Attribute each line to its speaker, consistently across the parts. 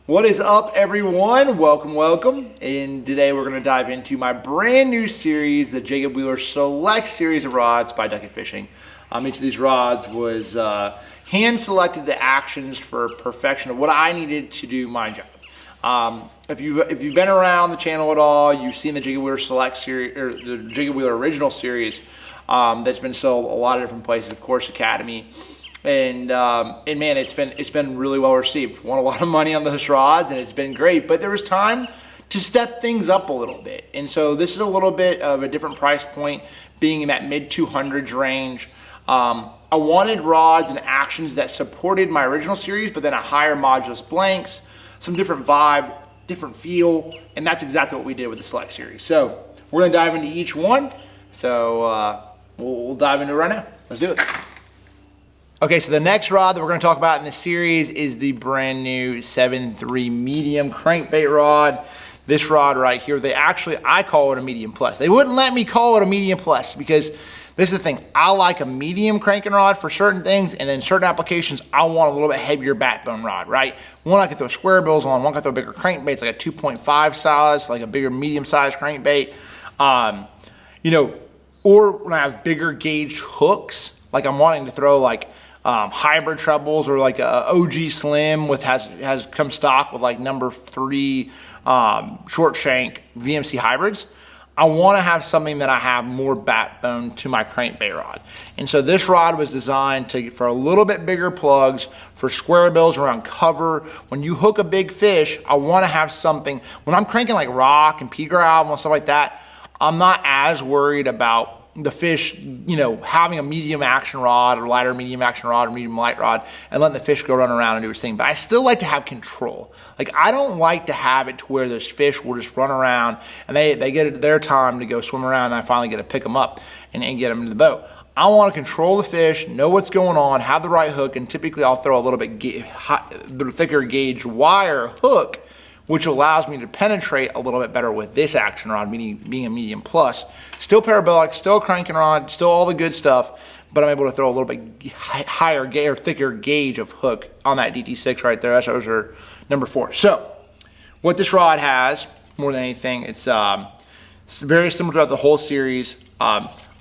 Speaker 1: What is up, everyone? Welcome. And today we're going to dive into my brand new series, the Jacob Wheeler Select Series of rods by Duck Fishing. Each of these rods was hand selected the actions for perfection of what I needed to do my job. If you've been around the channel at all, you've seen the Jacob Wheeler Select Series or the Jacob Wheeler Original Series that's been sold a lot of different places, of course, Academy. And man, it's been really well received. Won a lot of money on those rods, and it's been great. But there was time to step things up a little bit, and so this is a little bit of a different price point, being in that mid 200s range. I wanted rods and actions that supported my original series, but then a higher modulus blanks, some different vibe, different feel, and that's exactly what we did with the Select Series. So we're gonna dive into each one. So we'll dive into it right now. Let's do it. Okay, so the next rod that we're going to talk about in this series is the brand new 7.3 medium crankbait rod. This rod right here, I call it a medium plus. They wouldn't let me call it a medium plus because this is the thing. I like a medium cranking rod for certain things, and in certain applications, I want a little bit heavier backbone rod, right? One I can throw square bills on, one I can throw bigger crankbaits, like a 2.5 size, like a bigger medium-sized crankbait. Or when I have bigger gauge hooks, like I'm wanting to throw like hybrid trebles, or like a OG Slim has come stock with like number 3 short shank VMC hybrids. I want to have something that I have more backbone to my crankbait rod, and so this rod was designed for a little bit bigger plugs, for square bills around cover. When you hook a big fish, I want to have something. When I'm cranking like rock and pea gravel and stuff like that, I'm not as worried about the fish, having a medium action rod or lighter medium action rod or medium light rod and letting the fish go run around and do its thing. But I still like to have control. Like, I don't like to have it to where those fish will just run around and they get their time to go swim around, and I finally get to pick them up and get them into the boat. I want to control the fish, know what's going on, have the right hook, and typically I'll throw a little bit thicker gauge wire hook, which allows me to penetrate a little bit better with this action rod, meaning being a medium plus. Still parabolic, still a cranking rod, still all the good stuff, but I'm able to throw a little bit higher or thicker gauge of hook on that DT6 right there. That shows her number 4. So what this rod has, more than anything, it's very similar throughout the whole series.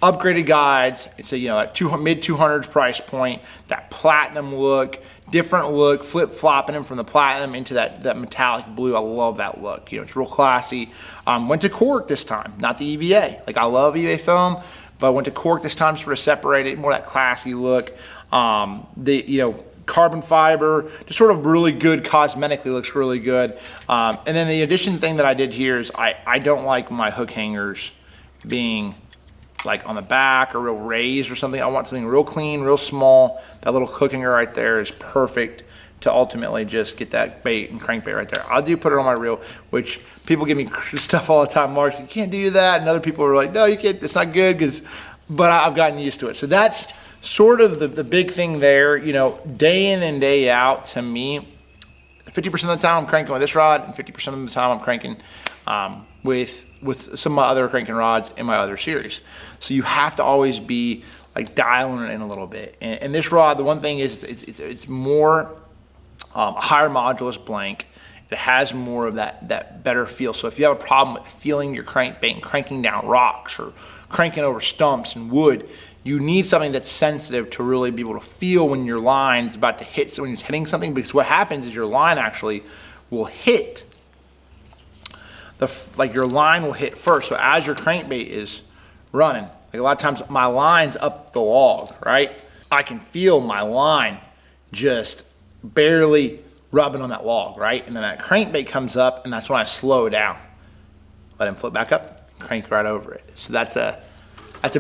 Speaker 1: Upgraded guides. It's a mid 200s price point. That platinum look, different look, flip flopping them from the platinum into that metallic blue. I love that look. It's real classy. Went to cork this time, not the EVA. Like, I love EVA foam, but went to cork this time, sort of separated, more that classy look. Carbon fiber, just sort of really good cosmetically, looks really good. And then the addition thing that I did here is I don't like my hook hangers being like on the back or real raised or something. I want something real clean, real small. That little hook hanger right there is perfect to ultimately just get that bait and crankbait right there. I do put it on my reel, which people give me stuff all the time. Mark, you can't do that. And other people are like, no, you can't, it's not good, but I've gotten used to it. So that's sort of the big thing there. Day in and day out, to me, 50% of the time I'm cranking with this rod, and 50% of the time I'm cranking with some of my other cranking rods in my other series. So you have to always be like dialing it in a little bit. And this rod, the one thing is it's more higher modulus blank. It has more of that better feel. So if you have a problem with feeling your crankbait and cranking down rocks or cranking over stumps and wood, you need something that's sensitive to really be able to feel when your line's about to hit, so when it's hitting something, because what happens is your line actually will hit your line will hit first. So as your crankbait is running, like a lot of times my line's up the log, right? I can feel my line just barely rubbing on that log, right? And then that crankbait comes up, and that's when I slow down. Let him flip back up, crank right over it. So that's a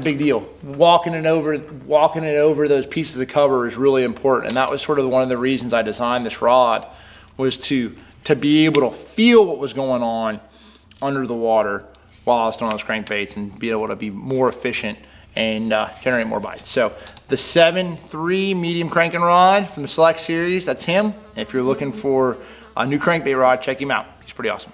Speaker 1: big deal. Walking it over those pieces of cover is really important. And that was sort of one of the reasons I designed this rod, was to be able to feel what was going on under the water while I was throwing those crankbaits, and be able to be more efficient and generate more bites. So the 7.3 medium cranking rod from the Select Series, that's him. If you're looking for a new crankbait rod, check him out. He's pretty awesome.